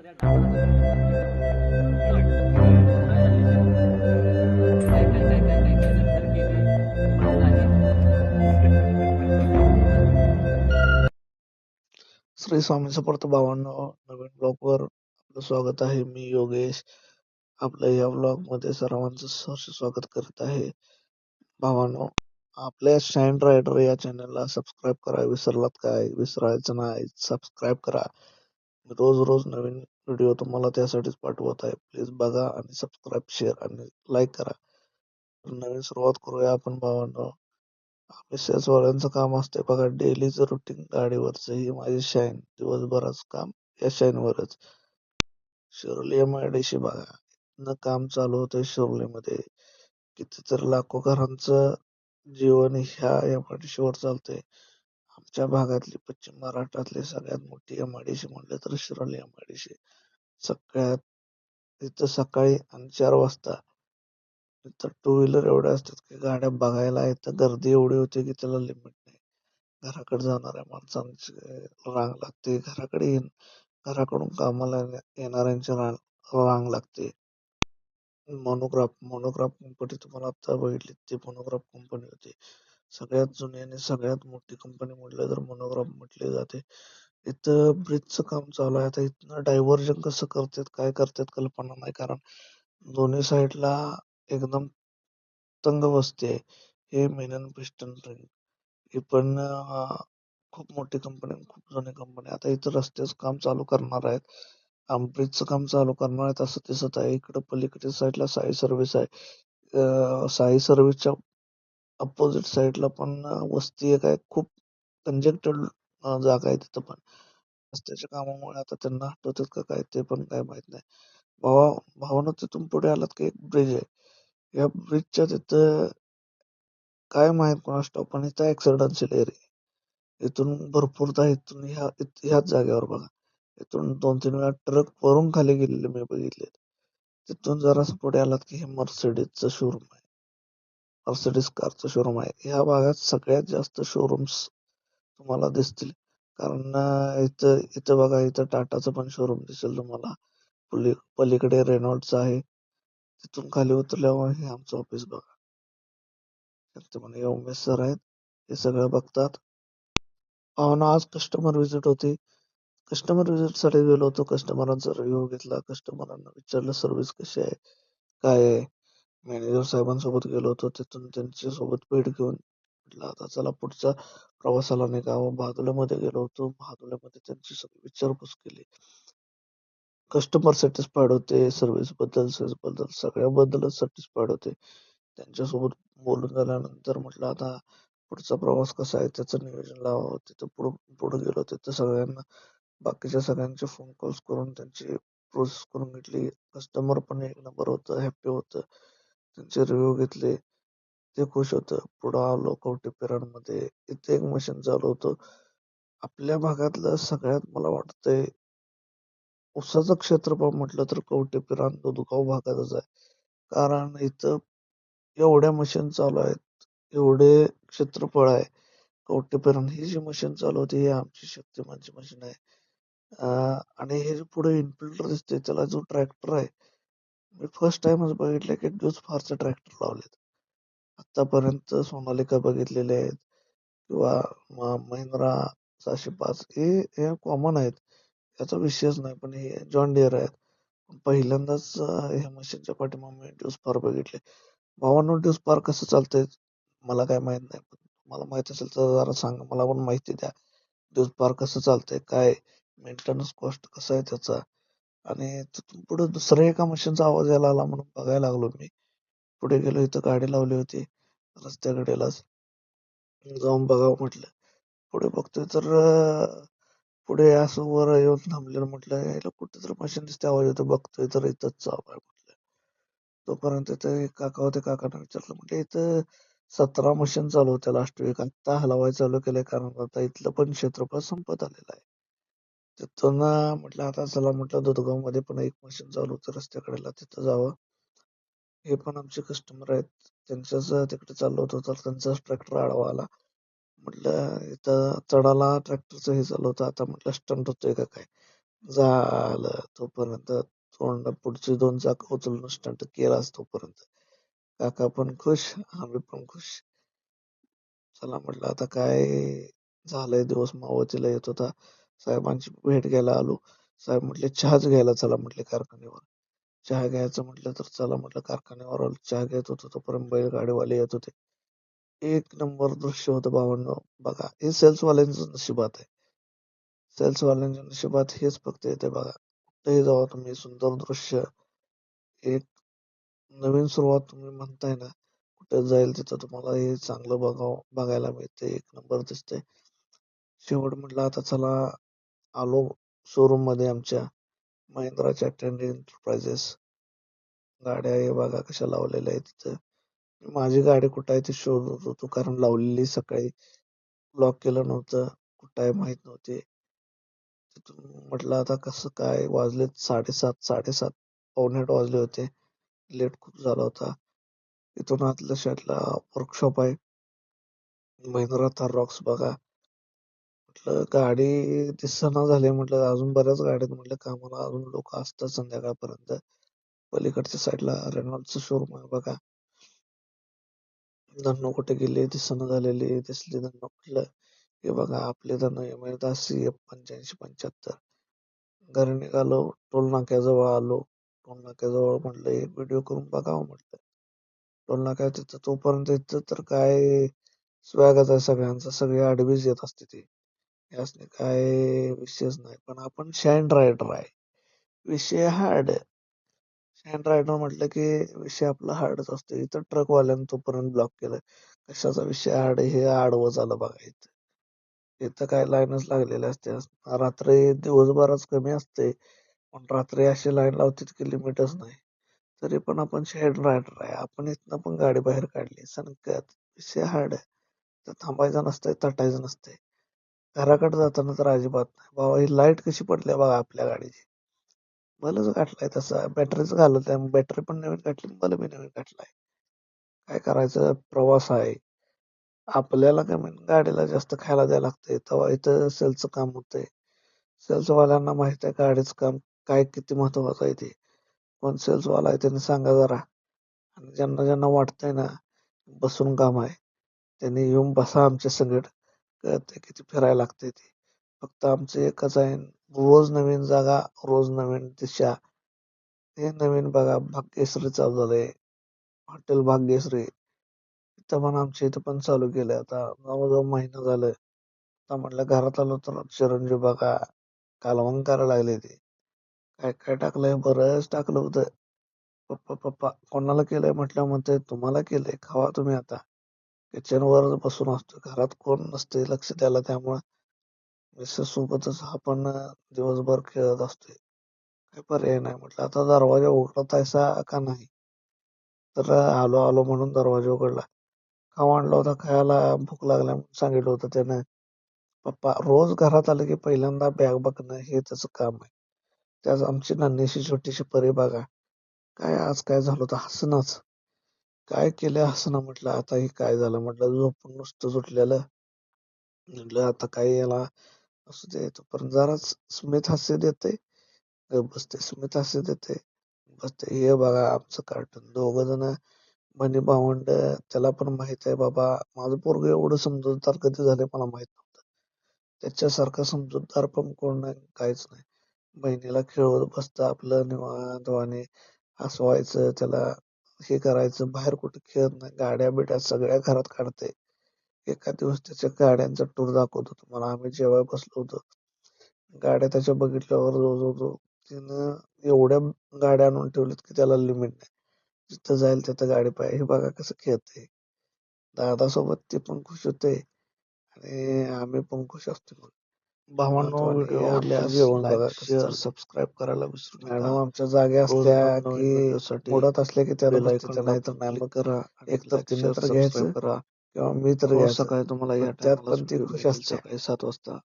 श्री स्वामी समर्थ भावांनो, नवीन ब्लॉगवर आपलं स्वागत आहे. मी योगेश आपल्या या ब्लॉग मध्ये सर्वांचं सहर्ष स्वागत करत आहे. भावांनो, आपल्या शाईन रायडर या चॅनलला सबस्क्राईब करा. विसरलात काय? विसरायचं नाही, सबस्क्राईब करा. रोज रोज नवीन व्हिडिओ तुम्हाला त्यासाठीच पाठवत आहे. प्लीज बघा आणि सबस्क्राईब, शेअर आणि लाईक करा. नवीन सुरुवात करूया आपण भावांनो. वाल्यांचं काम असते बघा, डेलीचं रुटीन गाडीवरच. ही माझी शाईन, दिवसभराचं काम या शाईनवरच. शिरोली MIDC बघा, न काम चालू होतंय शिरोलीमध्ये. कितीतरी लाखो घरांचं जीवन ह्या MIDC वर चालतंय. आमच्या भागातली, पश्चिम महाराष्ट्रातली सगळ्यात मोठी MIDC म्हटलं तर शिरोली MIDC. सगळ्यात इथं सकाळी आणि 4 वाजता इथं टू व्हीलर एवढ्या असतात की गाड्या बघायला इथं गर्दी एवढी होती की त्याला लिमिट नाही. घराकडे जाणाऱ्या माणसांची रांग लागते, घराकडून कामाला येणाऱ्यांची रांग लागते. मोनोग्राफ कंपनी तुम्हाला आता बघितली, ती मोनोग्राफ कंपनी होती. सगळ्यात जुनी आणि सगळ्यात मोठी कंपनी म्हटलं तर मोनोग्राफ म्हटली जाते. इथं ब्रिजचं काम चालू आहे. आता इथनं डायव्हर्जन कसं करतात, काय करतात कल्पना नाही, कारण दोन्ही साईडला एकदम तंग वस्ती आहे. हे मेनन पिस्टन रिंग, ही पण खूप मोठी कंपनी, खूप जुनी कंपनी. आता इथं रस्त्याचं काम चालू करणार आहेत, ब्रिजचं काम चालू करणार आहेत असं दिसत आहे. इकडं पलीकडच्या साईडला साई सर्व्हिस आहे. साई सर्व्हिसच्या अपोजिट साईडला पण वस्ती आहे. काय खूप कंजेक्टेड जागा आहे तिथं पण. रस्त्याच्या कामामुळे आता त्यांना हटवतात का काय ते पण काय माहित नाही. भावानं तिथून पुढे आलात की एक ब्रिज आहे. या ब्रिजच्या तिथं काय माहित कोणास ठाऊक, पण इथं ऍक्सिडेंटल एरिया. इथून भरपूरदा इथून ह्याच जागेवर बघा, इथून 2-3 वेळा ट्रक वरून खाली गेलेले मी बघितले. तिथून जरासं पुढे आलात की हे मर्सिडीजचं शोरूम आहे. मर्सिडीज कारचं शोरूम आहे. ह्या भागात सगळ्यात जास्त शोरूम्स तुम्हाला दिसतील, कारण इथं इथं बघा, इथं टाटाचं पण शोरूम दिसेल तुम्हाला. पलीकडे रेनॉल्टचं आहे. तिथून खाली उतरल्यावर हे आमचं ऑफिस बघा. ते म्हणे उमेश सर आहेत, हे सगळं बघतात. आज कस्टमर व्हिजिट होती. कस्टमर व्हिजिट साठी गेलो होतो. कस्टमरांचा रिव्ह्यू घेतला, कस्टमरांना विचारलं सर्व्हिस कशी आहे, काय आहे. मॅनेजर साहेबांसोबत गेलो होतो. तिथून त्यांच्या सोबत भेट घेऊन म्हटलं आता चला पुढच्या प्रवासाला निघावं. बहादुल्यामध्ये गेलो होतो. बहादुल्यामध्ये त्यांची सगळी विचारपूस केली. कस्टमर सॅटिस्फाईड होते, सर्व्हिस बद्दल, सेल्स बद्दल, सगळ्याबद्दलच सॅटिस्फाईड होते. त्यांच्यासोबत बोलून झाल्यानंतर म्हटलं आता पुढचा प्रवास कसा आहे त्याचं नियोजन लावावं. तिथं पुढे गेलो. तिथं बाकीच्या सगळ्यांचे फोन कॉल्स करून त्यांची प्रोसेस करून घेतली. कस्टमर पण एक नंबर होतं, हॅप्पी होतं. त्यांचे रिव्ह्यू घेतले, ते खुश होतं. पुढं आलो कवठे मध्ये. इथे एक मशीन चालू होतं. आपल्या भागातलं सगळ्यात मला वाटतंय ऊसाचं क्षेत्रफळ म्हटलं तर कवठे दुधगाव भागातच आहे. कारण इथं एवढ्या मशीन चालू आहेत, एवढे क्षेत्रफळ आहे. कवठे ही जी मशीन चालू होती, ही आमची शक्तिमानची मशीन आहे. आणि हे जे पुढे इनफिल्टर दिसते, त्याला जो ट्रॅक्टर आहे, मी फर्स्ट टाइमच बघितलं की ड्यूस फारचे ट्रॅक्टर लावलेत. आतापर्यंत सोनालिका बघितलेले आहेत किंवा महिंद्रा 605, हे कॉमन आहेत, याचा विषयच नाही. पण हे जॉन डियर आहेत. पहिल्यांदाच ह्या मशीनच्या पाठीमागे मी ड्यूस फार बघितले. भावांनो, ड्यूस फार कसं चालतंय मला काय माहित नाही, पण मला माहित असेल तर जरा सांगा, मला पण माहिती द्या. ड्यूस फार कसं चालतंय, काय मेंटेनन्स कॉस्ट कसा आहे त्याचा. आणि तिथून पुढे दुसऱ्या एका मशीनचा आवाज यायला लागला म्हणून बघायला लागलो मी. पुढे गेलो, इथं गाडी लावली होती रस्त्याकडेलाच. जाऊन बघावं म्हटलं. पुढे बघतोय तर पुढे असं वर येऊन थांबलेलं. म्हटलं यायला कुठेतरी मशीन दिसते, आवाज येतो. बघतोय तर इथंच चालू आहे म्हटलं. तोपर्यंत ते काका होते, काकांना विचारलं म्हटलं इथं 17 मशीन चालू होत्या लास्ट वीक, आता हलवायला चालू केलंय कारण आता इथलं पण क्षेत्रफळ संपत आलेलं आहे. तिथून म्हटलं आता चला, म्हटलं दुधगाव मध्ये पण एक मशीन चालू होतं रस्त्याकडेला, तिथं जावं. हे पण आमचे कस्टमर आहेत, त्यांच्याच तिकडे चाललो होतो तर त्यांचाच ट्रॅक्टर आडवा आला. म्हटलं इथं चढाला ट्रॅक्टरचं हे चालू होतं, आता म्हटलं स्टंट होतोय का काय. झालं तोपर्यंत तोंड पुढची 2 चाकं उचलून स्टंट केलाच तोपर्यंत. काका पण खुश, आम्ही पण खुश. चला म्हटलं आता काय झालंय, दिवस मावळतीला येत होता. साहेबांची भेट घ्यायला आलो. साहेब म्हटले चहाच घ्यायला चला म्हटले कारखान्यावर. चहा घ्यायचं म्हटलं तर चला म्हटलं कारखान्यावर आलो. चहा घेत होतो तोपर्यंत बैलगाडीवाले येत होते. एक नंबर दृश्य होतं भावांनो. बघा हे सेल्सवाल्यांचं नशिबात आहे. सेल्सवाल्यांच्या नशिबात हेच फक्त येते बघा. कुठेही जावा तुम्ही सुंदर दृश्य, एक नवीन सुरुवात तुम्ही म्हणताय ना, कुठे जाईल तिथं तुम्हाला हे चांगलं बघायला मिळते. एक नंबर दिसतंय. शेवट म्हटलं आता चला आलो शोरूम मध्ये आमच्या महिंद्राच्या ट्रेंड एंटरप्राइजेस. गाड्या हे बघा कशा लावलेल्या आहेत तिथं. माझी गाडी कुठं आहे ती शोधत होतो, कारण लावलेली सकाळी लॉक केलं नव्हतं. कुठं आहे माहित नव्हते. तिथून म्हटलं आता कसं काय, वाजलेत 7:30 पावणे 8 वाजले होते. लेट खूप झाला होता. इथून आतल्या साईडला वर्कशॉप आहे. महिंद्रा थार रॉक्स बघा. म्हटलं गाडी दिसेना झाली, म्हटलं अजून बऱ्याच गाड्या आहेत म्हटलं कामाला, अजून लोक असतात संध्याकाळपर्यंत. पलीकडच्या साईडला रेनॉल्टचं शोरूम आहे बघा. धन्नो कुठे गेली दिसेना झालेली, दिसली धन्नो म्हटलं. हे बघा आपले धन्नो MI-10 CF 8575. घरी निघालो, टोल नाक्याजवळ आलो. टोल नाक्याजवळ म्हटलं एक व्हिडिओ करून बघावं म्हटलं. टोल नाक्या तिथं तोपर्यंत इथं तर काय स्वॅगच आहे सगळ्यांचा, सगळे आडवीच येत असते ते. यासने काय विषयच नाही. पण आपण शॅन रायडर आहे. विषय हार्ड. शॅन रायडर म्हटलं की विषय आपला हार्डच असतो. इथं ट्रकवाल्यानं तोपर्यंत ब्लॉक केलं. कशाचा विषय हार्ड, हे आडवं झालं बघा इथं. इथं काय लाईनच लागलेल्या असते. रात्री दिवसभरच कमी असते, पण रात्री अशी लाईन लावतात की लिमिटच नाही. तरी पण आपण शॅन रायडर आहे. आपण इथनं पण गाडी बाहेर काढली. सनकत विषय हार्ड आहे. तर थांबायचं नसतंय, तटायचं नसतंय. घराकडे जाताना तर अजिबात नाही. बाबा ही लाईट कशी पडली बघा आपल्या गाडीची. बलच गाठलाय तसा. बॅटरीच घालत आहे. बॅटरी पण नवीन घातली, बल बी नवीन घातलाय. काय करायचं, प्रवास आहे. आपल्याला कमी गाडीला जास्त खायला द्यायला लागतंय, तेव्हा इथं सेलचं काम होतंय. सेल्सवाल्यांना माहित आहे गाडीचं काम काय किती महत्वाचं आहे ते. कोण सेल्सवाला आहे त्यांनी सांगा जरा. आणि ज्यांना ज्यांना वाटतंय ना बसून काम आहे, त्यांनी येऊन बसा आमच्या संगट. कळतंय किती फिरायला लागतंय ते. फक्त आमचं एकच आहे, रोज नवीन जागा, रोज नवीन दिशा. हे नवीन बघा भाग्यश्री चालू झालंय. हॉटेल भाग्यश्री. इथं पण आमच्या इथं पण चालू केलंय आता. जवळजवळ महिना झालं. आता म्हटलं घरात आलो तर चिरंजीव बघा कालवण करायला लागले ते. काय काय टाकलंय, बरंच टाकलं होतं. पप्पा पप्पा कोणाला केलंय म्हटलं, म्हणते तुम्हाला केलंय, खावा तुम्ही आता. किचनवर बसून असतो, घरात कोण नसते लक्ष द्यायला, त्यामुळं मिसेस सोबतच आपण दिवसभर खेळत असतोय. काय पर्याय नाही. म्हटलं आता दरवाजा उघडतायसा का नाही, तर आलो आलो म्हणून दरवाजा उघडला. खावा आणला होता खायला, भूक लागल्या म्हणून सांगितलं होतं त्यानं. पप्पा रोज घरात आलं की पहिल्यांदा बॅग बघणं हे त्याचं काम आहे. त्याच आमची नान्हीशी छोटीशी परी बघा. काय आज काय झालं होतं, हसणंच. काय केलं हसणं, म्हटलं आता हे काय झालं, म्हटलं झोपून नुसतं सुटलेलं. म्हटलं आता काय याला असू दे. तोपर्यंत जराच स्मित हास्य देते, गप्प बसते. स्मित हास्य देते, बसते. हे बघा आमचं कार्टून. दोघं जण बहिणी भावंड. त्याला पण माहित आहे बाबा माझं पोरगं एवढं समजूतदार कधी झाले मला माहित नव्हतं. त्याच्यासारखं समजूतदार पण कोण नाही, काहीच नाही. बहिणीला खेळवत बसतं आपलं निवांतवाणी. हसवायचं त्याला, हे करायचं. बाहेर कुठे खेळत नाही. गाड्या बिड्या सगळ्या घरात काढते. एका दिवस त्याच्या गाड्यांचा टूर दाखवतो तुम्हाला. आम्ही जेव्हा बसलो होतो, गाड्या त्याच्या बघितल्यावर जवळजवळ तिनं एवढ्या गाड्या आणून ठेवल्यात की त्याला लिमिट नाही. जिथं जाईल तिथं गाडी पाहिजे. हे बघा कसं खेळतंय. दादासोबत ते पण खुश होते आणि आम्ही पण खुश असतो. भावांनो, व्हिडिओ आवडल्यास जेवण बघा लाईक, कसं शेअर, चाललंय. सबस्क्राईब करायला विसरू नका. मॅडम आमच्या जागे रोज असल्या नवनवीन की व्हिडिओसाठी मुडत असल्या की त्याला बेल बसते, आयकॉन त्यांना तर दाबून नाही. क्लिक मग करा आणि एक तर लाईक, तिने शेअर, तर सबस्क्राईब घ्यायचं करा. किंवा मी तर रोज घ्यायचं. सकाळी तुम्हाला पण या त्यात टायमालाच पण ती व्हिडिओ खुश भेटेल असते. सकाळी 7 वाजता.